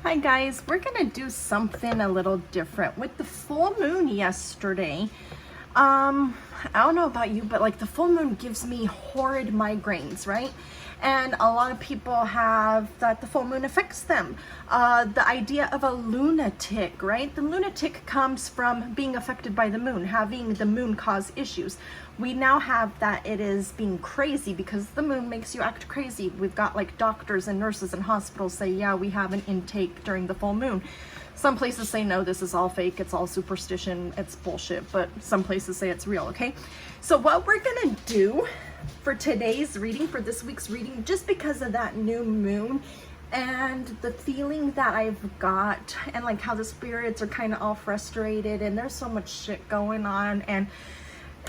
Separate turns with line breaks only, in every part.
Hi guys, we're gonna do something a little different. With the full moon yesterday, I don't know about you, but like the full moon gives me horrid migraines, right? And a lot of people have that the full moon affects them. The idea of a lunatic, right? The lunatic comes from being affected by the moon, having the moon cause issues. We now have that it is being crazy because the moon makes you act crazy. We've got like doctors and nurses and hospitals say, yeah, we have an intake during the full moon. Some places say, no, this is all fake, it's all superstition, it's bullshit, but some places say it's real, okay? So what we're gonna do for today's reading, for this week's reading, just because of that new moon and the feeling that I've got and like how the spirits are kind of all frustrated and there's so much shit going on and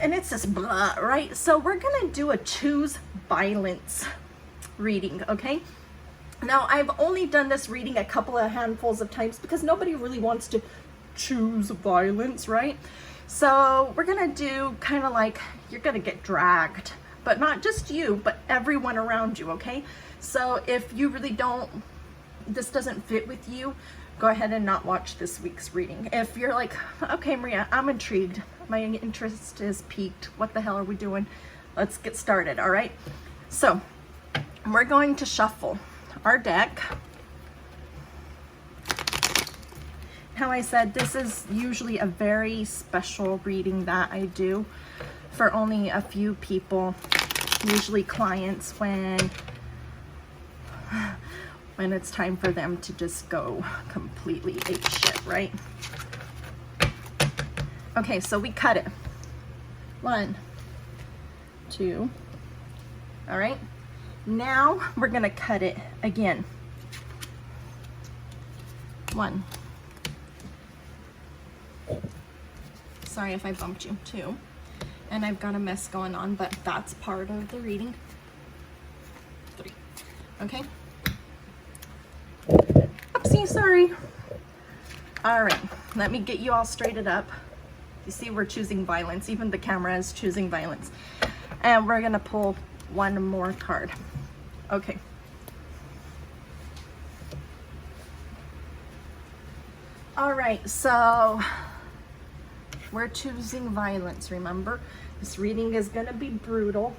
it's just blah, right? So we're gonna do a choose violence reading, okay? Now, I've only done this reading a couple of handfuls of times because nobody really wants to choose violence, right? So we're gonna do kind of like, you're gonna get dragged, but not just you, but everyone around you, okay? So if you really don't, this doesn't fit with you, go ahead and not watch this week's reading. If you're like, okay, Maria, I'm intrigued, my interest is piqued, what the hell are we doing? Let's get started, all right? So we're going to shuffle our deck. How I said, this is usually a very special reading that I do for only a few people, usually clients, when it's time for them to just go completely ape shit, right? Okay, so we cut it. 1, 2, all right? Now we're gonna cut it again. 1. Sorry if I bumped you, 2. And I've got a mess going on, but that's part of the reading. 3. Okay? Oopsie, sorry. All right, let me get you all straightened up. You see, we're choosing violence. Even the camera is choosing violence. And we're gonna pull one more card. Okay. All right, so we're choosing violence, remember? This reading is gonna be brutal.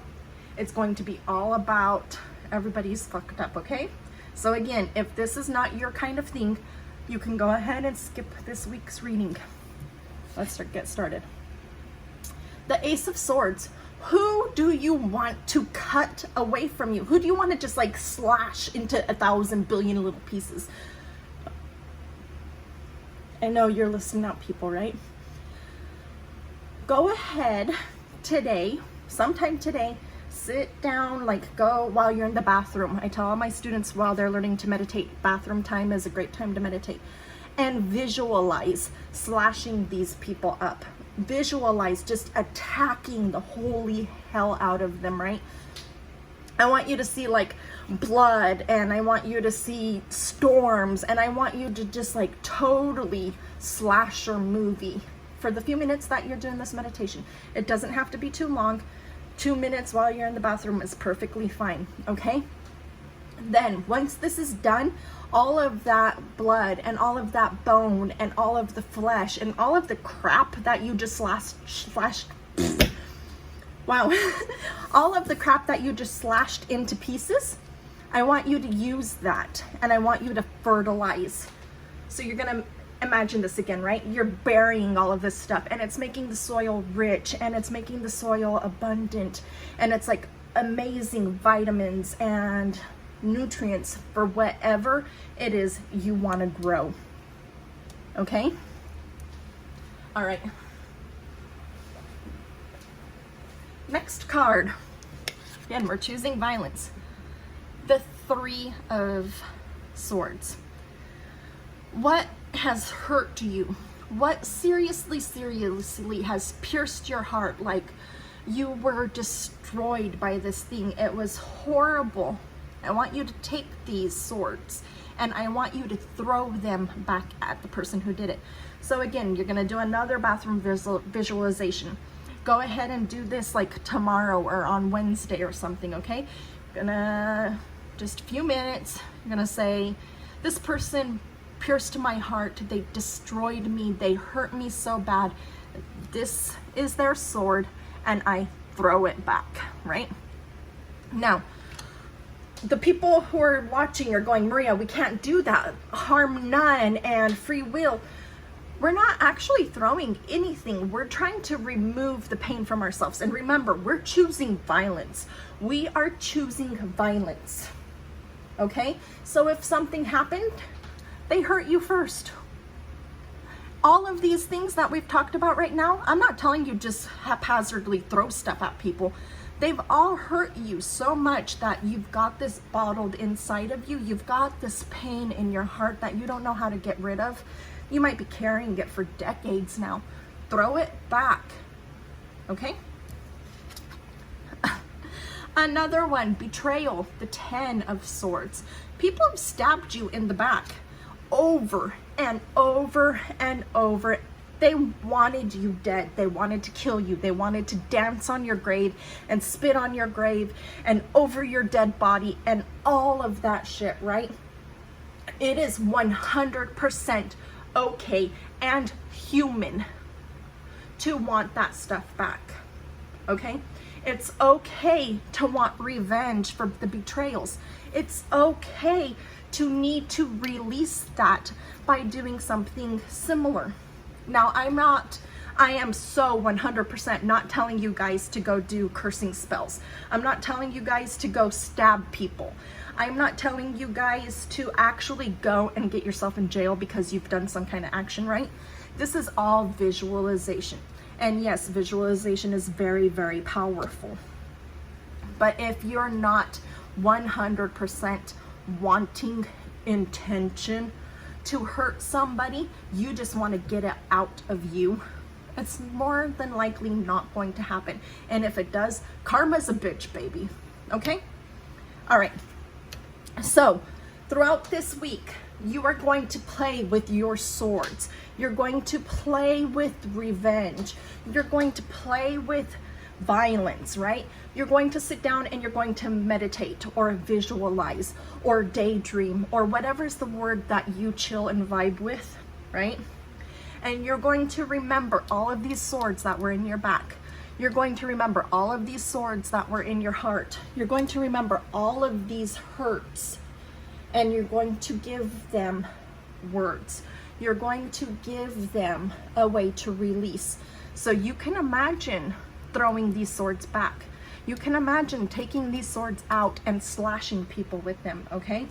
It's going to be all about everybody's fucked up, okay? So again, if this is not your kind of thing, you can go ahead and skip this week's reading. Let's get started. The Ace of Swords. Who do you want to cut away from you? Who do you want to just like slash into 1,000 billion little pieces? I know you're listening out, people, right? Go ahead today, sometime today, sit down, like go while you're in the bathroom. I tell all my students while they're learning to meditate, bathroom time is a great time to meditate. And visualize slashing these people up. Visualize just attacking the holy hell out of them, right? I want you to see like blood, and I want you to see storms, and I want you to just like totally slasher movie for the few minutes that you're doing this meditation. It doesn't have to be too long. 2 minutes while you're in the bathroom is perfectly fine, okay? Then once this is done, all of that blood and all of that bone and all of the flesh and all of the crap that you just slashed wow, all of the crap that you just slashed into pieces, I want you to use that and I want you to fertilize. So you're gonna imagine this again, right? You're burying all of this stuff and it's making the soil rich and it's making the soil abundant and it's like amazing vitamins and nutrients for whatever it is you want to grow. Okay? All right. Next card. Again, we're choosing violence. The 3 of Swords. What has hurt you? What seriously has pierced your heart? Like you were destroyed by this thing. It was horrible. I want you to take these swords and I want you to throw them back at the person who did it. So again, you're gonna do another bathroom visualization. Go ahead and do this like tomorrow or on Wednesday or something, okay? Gonna, just a few minutes, you're gonna say, this person pierced my heart. They destroyed me. They hurt me so bad. This is their sword, and I throw it back, right? Now, the people who are watching are going, Maria, we can't do that. Harm none and free will. We're not actually throwing anything. We're trying to remove the pain from ourselves. And remember, we're choosing violence. We are choosing violence. Okay? So if something happened, they hurt you first. All of these things that we've talked about right now, I'm not telling you just haphazardly throw stuff at people. They've all hurt you so much that you've got this bottled inside of you. You've got this pain in your heart that you don't know how to get rid of. You might be carrying it for decades now. Throw it back, okay? Another one, betrayal, the 10 of swords. People have stabbed you in the back over and over and over. They wanted you dead. They wanted to kill you. They wanted to dance on your grave and spit on your grave and over your dead body and all of that shit, right? It is 100% okay and human to want that stuff back, okay? It's okay to want revenge for the betrayals. It's okay to need to release that by doing something similar. Now, I am so 100% not telling you guys to go do cursing spells. I'm not telling you guys to go stab people. I'm not telling you guys to actually go and get yourself in jail because you've done some kind of action, right? This is all visualization. And yes, visualization is very, very powerful. But if you're not 100% wanting intention to hurt somebody, you just want to get it out of you, it's more than likely not going to happen. And if it does, karma's a bitch, baby. Okay? All right. So throughout this week, you are going to play with your swords. You're going to play with revenge. You're going to play with violence, right? You're going to sit down and you're going to meditate or visualize or daydream or whatever's the word that you chill and vibe with, right? And you're going to remember all of these swords that were in your back. You're going to remember all of these swords that were in your heart. You're going to remember all of these hurts, and you're going to give them words. You're going to give them a way to release. So you can imagine throwing these swords back. You can imagine taking these swords out and slashing people with them, okay?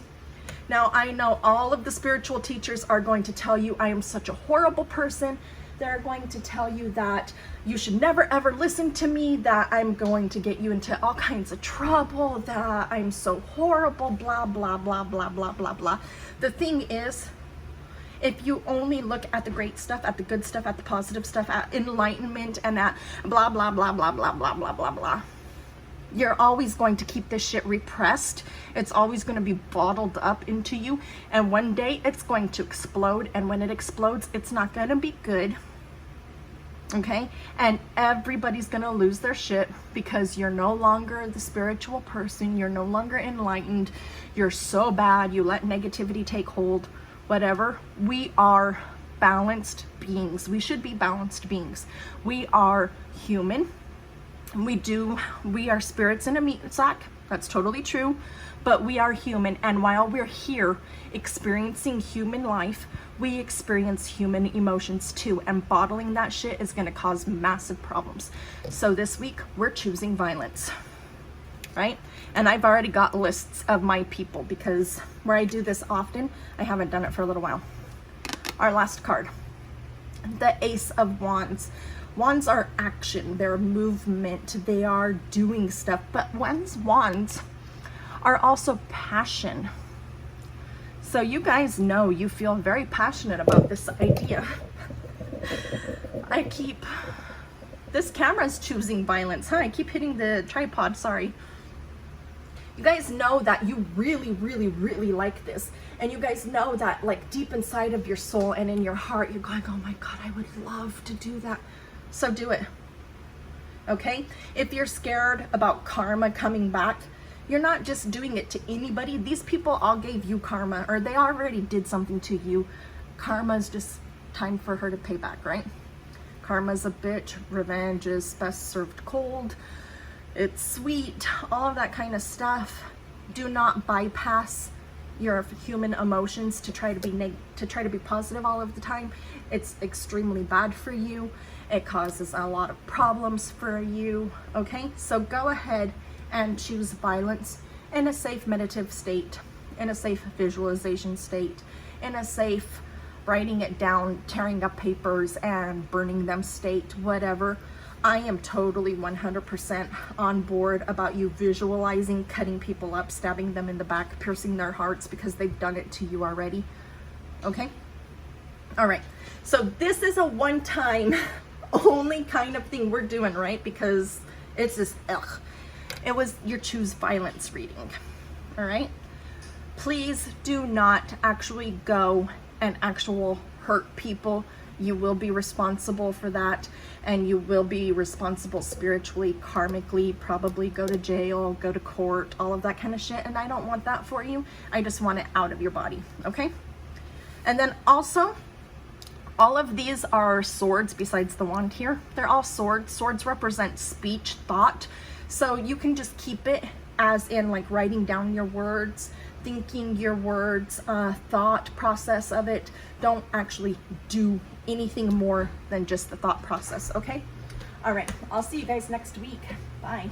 Now, I know all of the spiritual teachers are going to tell you I am such a horrible person. They're going to tell you that you should never ever listen to me, that I'm going to get you into all kinds of trouble, that I'm so horrible, blah, blah, blah, blah, blah, blah, blah. The thing is, if you only look at the great stuff, at the good stuff, at the positive stuff, at enlightenment, and at blah, blah, blah, blah, blah, blah, blah, blah, blah, you're always going to keep this shit repressed. It's always going to be bottled up into you. And one day it's going to explode. And when it explodes, it's not going to be good. Okay? And everybody's going to lose their shit because you're no longer the spiritual person. You're no longer enlightened. You're so bad. You let negativity take hold. Whatever. We are balanced beings. We should be balanced beings. We are human. We are spirits in a meat sack. That's totally true. But we are human. And while we're here experiencing human life, we experience human emotions too. And bottling that shit is going to cause massive problems. So this week, we're choosing violence. Right? And I've already got lists of my people because where I do this often, I haven't done it for a little while. Our last card, the Ace of Wands. Wands are action, they're movement, they are doing stuff, but wands are also passion. So you guys know you feel very passionate about this idea. This camera's choosing violence, huh? I keep hitting the tripod, sorry. You guys know that you really, really, really like this. And you guys know that like deep inside of your soul and in your heart, you're going, oh my God, I would love to do that. So do it, okay? If you're scared about karma coming back, You're not just doing it to anybody. These people all gave you karma, or they already did something to you. Karma's just time for her to pay back, right? Karma's a bitch. Revenge is best served cold. It's sweet. All of that kind of stuff. Do not bypass your human emotions to try to be positive all of the time. It's extremely bad for you. It causes a lot of problems for you. Okay, so go ahead and choose violence in a safe meditative state, in a safe visualization state, in a safe writing it down, tearing up papers and burning them state, whatever. I am totally 100% on board about you visualizing cutting people up, stabbing them in the back, piercing their hearts because they've done it to you already. Okay? All right. So this is a one-time only kind of thing we're doing, right? Because it's just, ugh. It was your choose violence reading. All right? Please do not actually go and hurt people. You will be responsible for that, and you will be responsible spiritually, karmically, probably go to jail, go to court, all of that kind of shit, and I don't want that for you. I just want it out of your body, okay? And then also, all of these are swords besides the wand here. They're all swords. Swords represent speech, thought, so you can just keep it as in like writing down your words, thinking your words, thought process of it. Don't actually do anything more than just the thought process, okay? All right, I'll see you guys next week. Bye.